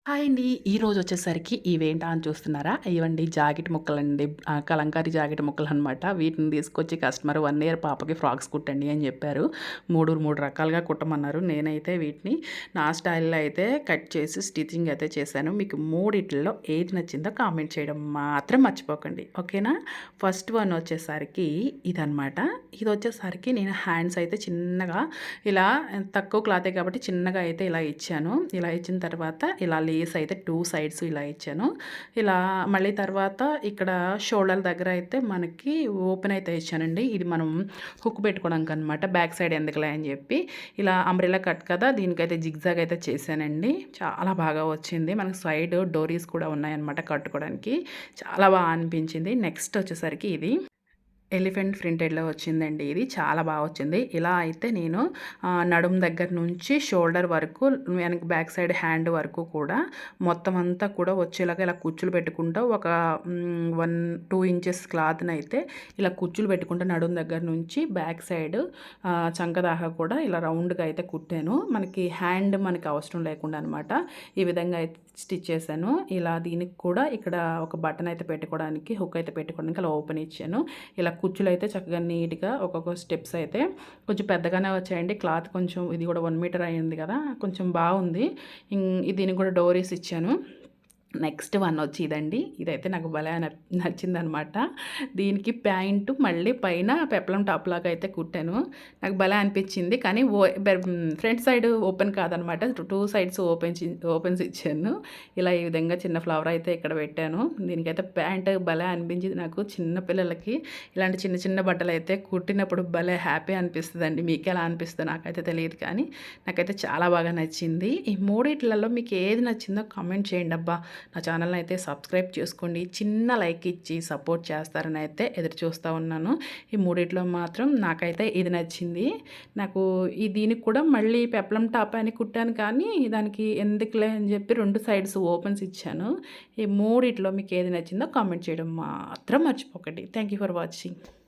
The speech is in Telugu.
హాయ్ అండి. ఈరోజు వచ్చేసరికి ఇవేంటా అని చూస్తున్నారా? ఇవండి జాకెట్ ముక్కలండి. కలంకారీ జాకెట్ ముక్కలనమాట. వీటిని తీసుకొచ్చి కస్టమర్ 1 ఇయర్ పాపకి ఫ్రాక్స్ కుట్టండి అని చెప్పారు. 3 రకాలుగా కుట్టమన్నారు. నేనైతే వీటిని నా స్టైల్‌లో అయితే కట్ చేసి స్టిచ్చింగ్ అయితే చేశాను. మీకు మూడిట్లో ఏది నచ్చిందో కామెంట్ చేయడం మాత్రం మర్చిపోకండి. ఓకేనా? ఫస్ట్ వన్ వచ్చేసరికి ఇదనమాట. ఇదొచ్చేసరికి నేను హ్యాండ్స్ అయితే చిన్నగా ఇలా తక్కువ క్లాతే కాబట్టి చిన్నగా అయితే ఇలా ఇచ్చాను. ఇలా ఇచ్చిన తర్వాత ఇలా లేస్ అయితే 2 సైడ్స్ ఇలా ఇచ్చాను. ఇలా మళ్ళీ తర్వాత ఇక్కడ షోల్డర్ దగ్గర అయితే మనకి ఓపెన్ అయితే ఇచ్చానండి. ఇది మనం హుక్ పెట్టుకోవడానికి అనమాట. బ్యాక్ సైడ్ ఎందుకులే అని చెప్పి ఇలా అంబ్రెల్లా కట్ కదా, దీనికైతే జిగ్జాగ్ అయితే చేశానండి. చాలా బాగా వచ్చింది. మనకి సైడ్ డోరీస్ కూడా ఉన్నాయన్నమాట కట్టుకోవడానికి. చాలా బాగా అనిపించింది. నెక్స్ట్ వచ్చేసరికి ఇది ఎలిఫెంట్ ప్రింటెడ్‌లో వచ్చిందండి ఇది. చాలా బా వచ్చింది. ఇలా అయితే నేను నడుము దగ్గర నుంచి షోల్డర్ వరకు వెనక బ్యాక్ సైడ్ హ్యాండ్ వరకు కూడా మొత్తం అంతా కూడా వచ్చేలాగా ఇలా కుచ్చులు పెట్టుకుంటూ ఒక 2 ఇంచెస్ క్లాత్‌నైతే ఇలా కుచ్చులు పెట్టుకుంటూ నడుము దగ్గర నుంచి బ్యాక్ సైడ్ చంక దాకా కూడా ఇలా రౌండ్‌గా అయితే కుట్టాను. మనకి హ్యాండ్ మనకి అవసరం లేకుండా అనమాట. ఈ విధంగా అయితే స్టిచ్ చేశాను. ఇలా దీనికి కూడా ఇక్కడ ఒక బటన్ అయితే పెట్టుకోవడానికి, హుక్ అయితే పెట్టుకోవడానికి అలా ఓపెన్ ఇచ్చాను. ఇలా కుచ్చులు అయితే చక్కగా నీట్‌గా ఒక్కొక్క స్టెప్స్ అయితే కొంచెం పెద్దగానే వచ్చాయండి. క్లాత్ కొంచెం ఇది కూడా 1 మీటర్ అయింది కదా, కొంచెం బాగుంది. దీనికి కూడా డోరీస్ ఇచ్చాను. నెక్స్ట్ వన్ వచ్చి ఇదండి. ఇదైతే నాకు భలే నచ్చిందనమాట. దీనికి ప్యాంటు మళ్ళీ పైన పెప్లం టాప్ లాగా అయితే కుట్టాను. నాకు భలే అనిపించింది. కానీ ఫ్రంట్ సైడ్ ఓపెన్ కాదనమాట. 2 సైడ్స్ ఓపెన్స్ ఇచ్చాను. ఇలా ఈ విధంగా చిన్న ఫ్లవర్ అయితే ఇక్కడ పెట్టాను. దీనికైతే ప్యాంట్ భలే అనిపించింది నాకు. చిన్న పిల్లలకి ఇలాంటి చిన్న చిన్న బట్టలు అయితే కుట్టినప్పుడు భలే హ్యాపీ అనిపిస్తుందండి. మీకు ఎలా అనిపిస్తుందో నాకైతే తెలియదు, కానీ నాకైతే చాలా బాగా నచ్చింది. ఈ మూడిట్లలో మీకు ఏది నచ్చిందో కామెంట్ చేయండి అబ్బా. నా ఛానల్ని అయితే సబ్స్క్రైబ్ చేసుకోండి. చిన్న లైక్ ఇచ్చి సపోర్ట్ చేస్తారని అయితే ఎదురు చూస్తూ ఉన్నాను. ఈ మూడిట్లో మాత్రం నాకైతే ఇది నచ్చింది. నాకు దీనికి కూడా మళ్ళీ పెప్లం టాప్ అని కుట్టాను, కానీ దానికి ఎందుకులే అని చెప్పి 2 సైడ్స్ ఓపెన్స్ ఇచ్చాను. ఈ మూడిట్లో మీకు ఏది నచ్చిందో కామెంట్ చేయడం మాత్రం మర్చిపోకండి. Thank you for watching.